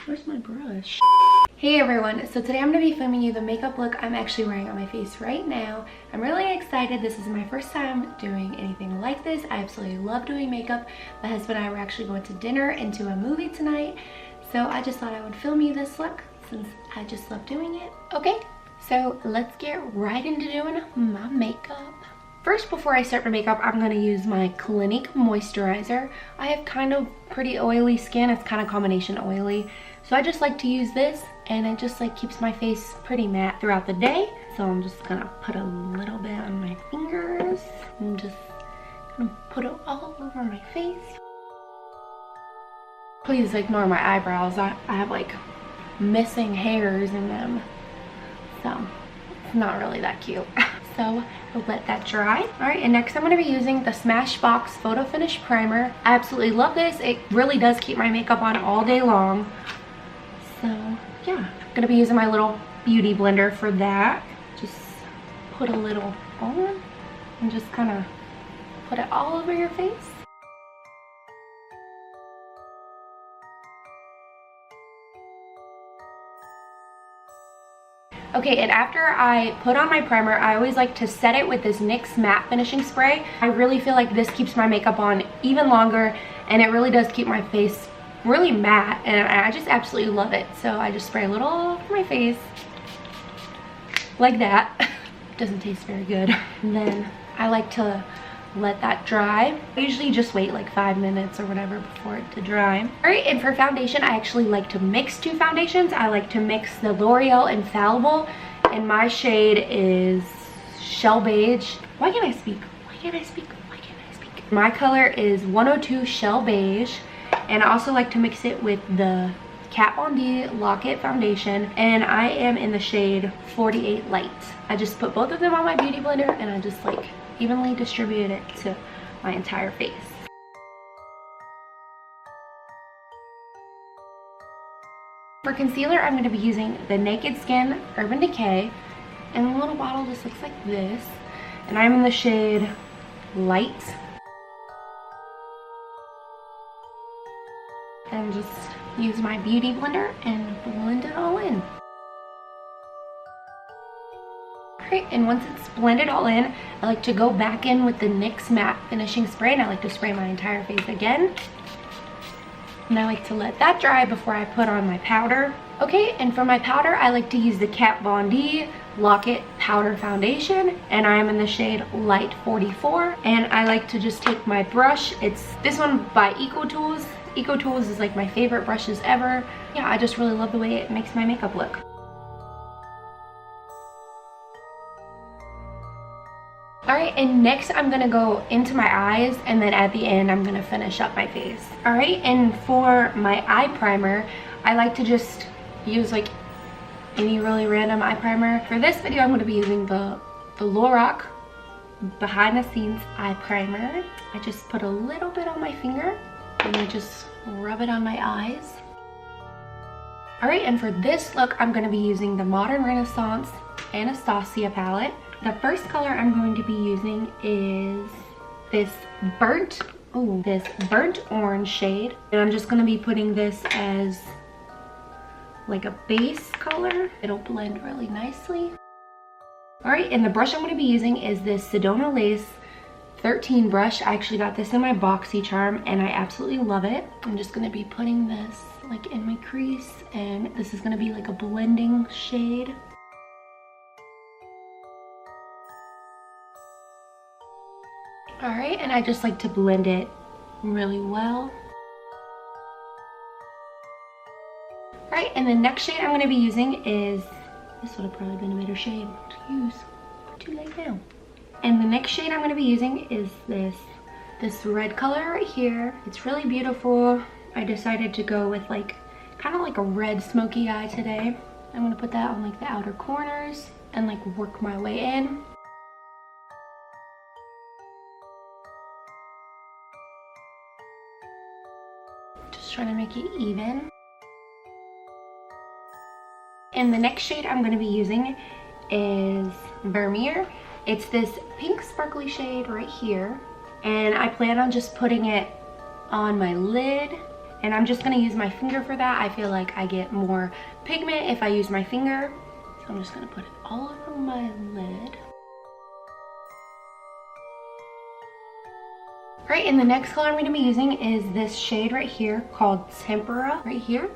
Where's my brush? Hey everyone, so today I'm going to be filming you the makeup look I'm actually wearing on my face right now. I'm really excited. This is my first time doing anything like this. I absolutely love doing makeup. My husband and I were actually going to dinner and to a movie tonight, so I just thought I would film you this look since I just love doing it. Okay, so let's get right into doing my makeup. First, before I start my makeup, I'm going to use my Clinique moisturizer. I have kind of pretty oily skin. It's kind of combination oily. So I just like to use this, and it just like keeps my face pretty matte throughout the day. So I'm just going to put a little bit on my fingers and just put it all over my face. Please ignore my eyebrows. I have like missing hairs in them. So it's not really that cute. So we'll let that dry. All right, and next I'm going to be using the Smashbox Photo Finish Primer. I absolutely love this. It really does keep my makeup on all day long. So yeah, I'm going to be using my little beauty blender for that. Just put a little on and just kind of put it all over your face. Okay, and after I put on my primer, I always like to set it with this NYX matte finishing spray. I really feel like this keeps my makeup on even longer, and it really does keep my face really matte, and I just absolutely love it. So I just spray a little over my face, like that. Doesn't taste very good. And then I like to let that dry. I usually just wait like 5 minutes or whatever before it to dry. All right, and for foundation, I actually like to mix two foundations. I like to mix the L'Oreal Infallible, and my shade is Shell Beige. Why can't I speak? Why can't I speak? Why can't I speak? My color is 102 Shell Beige, and I also like to mix it with the Kat Von D Lock-It foundation, and I am in the shade 48 Light. I just put both of them on my beauty blender, and I just like evenly distribute it to my entire face. For concealer, I'm going to be using the Naked Skin Urban Decay, and the little bottle just looks like this, and I'm in the shade Light. And just use my beauty blender and blend it all in. Alright, and once it's blended all in, I like to go back in with the NYX matte finishing spray, and I like to spray my entire face again. And I like to let that dry before I put on my powder. Okay, and for my powder, I like to use the Kat Von D Lock-It Powder Foundation, and I'm in the shade Light 44. And I like to just take my brush. It's this one by EcoTools. EcoTools is like my favorite brushes ever. Yeah, I just really love the way it makes my makeup look. Alright, and next I'm going to go into my eyes, and then at the end I'm going to finish up my face. Alright, and for my eye primer, I like to just use like any really random eye primer. For this video I'm going to be using the Lorac Behind the Scenes Eye Primer. I just put a little bit on my finger, and I just rub it on my eyes. Alright, and for this look, I'm going to be using the Modern Renaissance Anastasia palette. The first color I'm going to be using is this burnt orange shade. And I'm just going to be putting this as like a base color. It'll blend really nicely. Alright, and the brush I'm going to be using is this Sedona Lace 13 brush. I actually got this in my BoxyCharm, and I absolutely love it. I'm just going to be putting this like in my crease, and this is going to be like a blending shade. Alright, and I just like to blend it really well. Alright, and the next shade I'm going to be using is, this would have probably been a better shade to use, but too late now. And the next shade I'm going to be using is this red color right here. It's really beautiful. I decided to go with like kind of like a red smoky eye today. I'm going to put that on like the outer corners and like work my way in. Just trying to make it even. And the next shade I'm going to be using is Vermeer. It's this pink sparkly shade right here, and I plan on just putting it on my lid And I'm just gonna use my finger for that. I feel like I get more pigment if I use my finger. So I'm just gonna put it all over my lid. All right, and the next color I'm gonna be using is this shade right here called Tempera right here.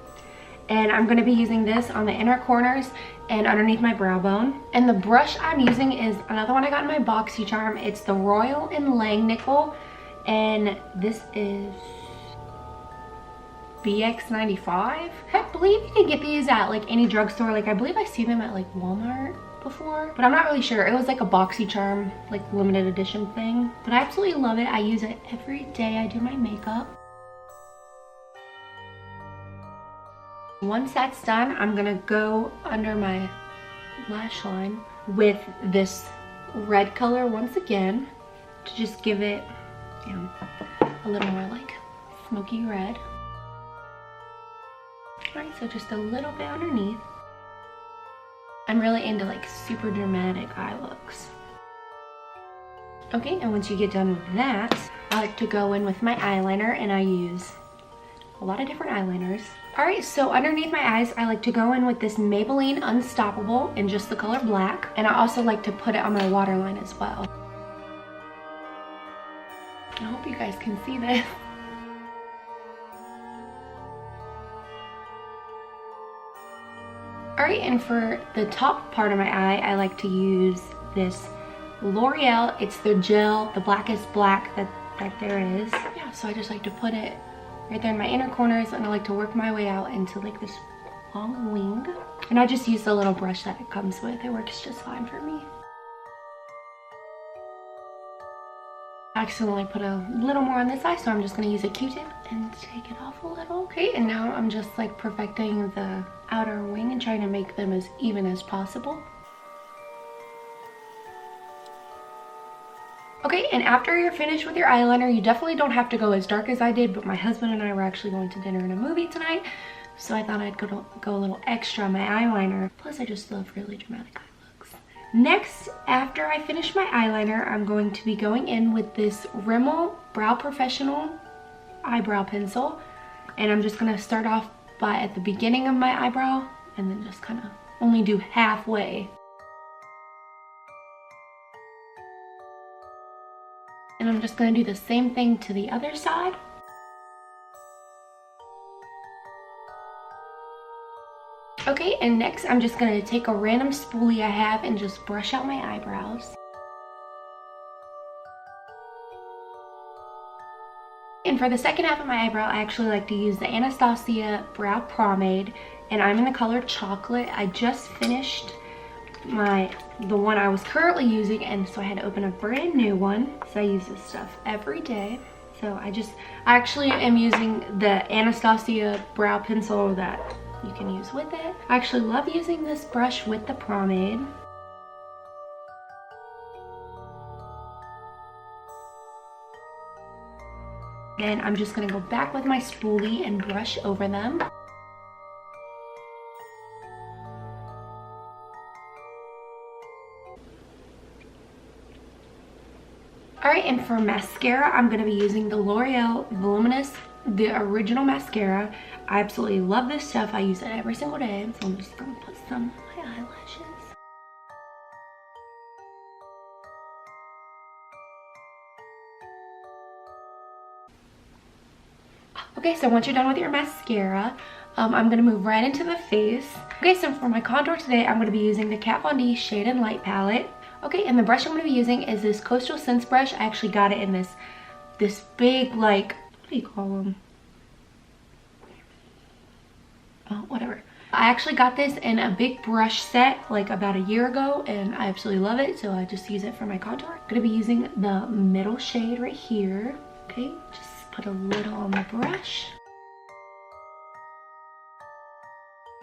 And I'm gonna be using this on the inner corners and underneath my brow bone. And the brush I'm using is another one I got in my BoxyCharm. It's the Royal and Langnickel, and this is BX95. I believe you can get these at like any drugstore. Like I believe I see them at like Walmart before, but I'm not really sure. It was like a BoxyCharm like limited edition thing, but I absolutely love it. I use it every day I do my makeup. Once that's done, I'm gonna go under my lash line with this red color once again to just give it, you know, a little more like smoky red. All right, so just a little bit underneath. I'm really into like super dramatic eye looks. Okay, and once you get done with that, I like to go in with my eyeliner, and I use a lot of different eyeliners. All right, so underneath my eyes, I like to go in with this Maybelline Unstoppable in just the color black. And I also like to put it on my waterline as well. I hope you guys can see this. All right, and for the top part of my eye, I like to use this L'Oreal. It's the gel, the Blackest black that there is. Yeah, so I just like to put it right there in my inner corners, and I like to work my way out into like this long wing. And I just use the little brush that it comes with. It works just fine for me. I accidentally put a little more on this eye, so I'm just gonna use a Q-tip and take it off a little. Okay, and now I'm just like perfecting the outer wing and trying to make them as even as possible. Okay, and after you're finished with your eyeliner, you definitely don't have to go as dark as I did, but my husband and I were actually going to dinner and a movie tonight, so I thought I'd go a little extra on my eyeliner. Plus, I just love really dramatic eye looks. Next, after I finish my eyeliner, I'm going to be going in with this Rimmel Brow Professional eyebrow pencil, and I'm just gonna start off by at the beginning of my eyebrow, and then just kind of only do halfway. And I'm just going to do the same thing to the other side. Okay, and next I'm just going to take a random spoolie I have and just brush out my eyebrows. And for the second half of my eyebrow, I actually like to use the Anastasia Brow Promade, and I'm in the color Chocolate. I just finished the one I was currently using, and so I had to open a brand new one. So I use this stuff every day. So I actually am using the Anastasia brow pencil that you can use with it. I actually love using this brush with the pomade. Then I'm just gonna go back with my spoolie and brush over them. Alright, and for mascara, I'm going to be using the L'Oreal Voluminous, the original mascara. I absolutely love this stuff. I use it every single day. So I'm just going to put some on my eyelashes. Okay, so once you're done with your mascara, I'm going to move right into the face. Okay, so for my contour today, I'm going to be using the Kat Von D Shade and Light palette. Okay, and the brush I'm going to be using is this Coastal Scents brush. I actually got it in this big, like, what do you call them? Oh, whatever. I actually got this in a big brush set like about a year ago, and I absolutely love it, so I just use it for my contour. I'm going to be using the middle shade right here. Okay, just put a little on the brush.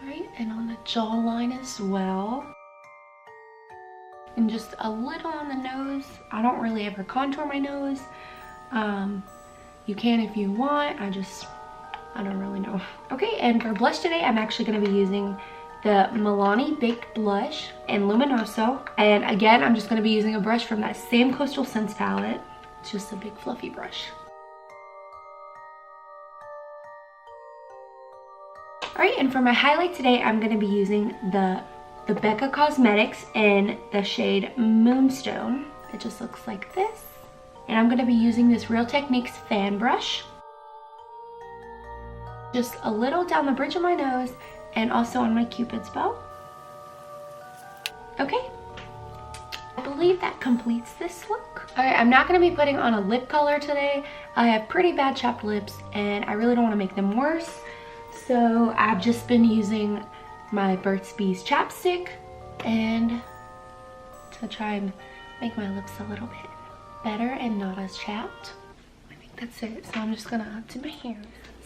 Alright, and on the jawline as well. And just a little on the nose. I don't really ever contour my nose. You can if you want. I don't really know. Okay, and for blush today, I'm actually going to be using the Milani Baked Blush in Luminoso. And again, I'm just going to be using a brush from that same Coastal Scents palette. It's just a big fluffy brush. Alright, and for my highlight today, I'm going to be using the Becca Cosmetics in the shade Moonstone. It just looks like this. And I'm going to be using this Real Techniques fan brush. Just a little down the bridge of my nose and also on my Cupid's bow. Okay. I believe that completes this look. Alright, I'm not going to be putting on a lip color today. I have pretty bad chapped lips and I really don't want to make them worse. So I've just been using my Burt's Bees chapstick and to try and make my lips a little bit better and not as chapped. I think that's it. So I'm just gonna do my hair.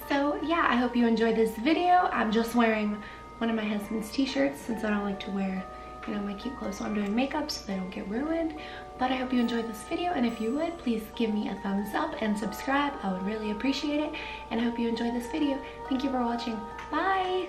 So yeah, I hope you enjoyed this video. I'm just wearing one of my husband's t-shirts since I don't like to wear, you know, my cute clothes while I'm doing makeup so they don't get ruined. But I hope you enjoyed this video, and if you would, please give me a thumbs up and subscribe. I would really appreciate it, and I hope you enjoyed this video. Thank you for watching. Bye!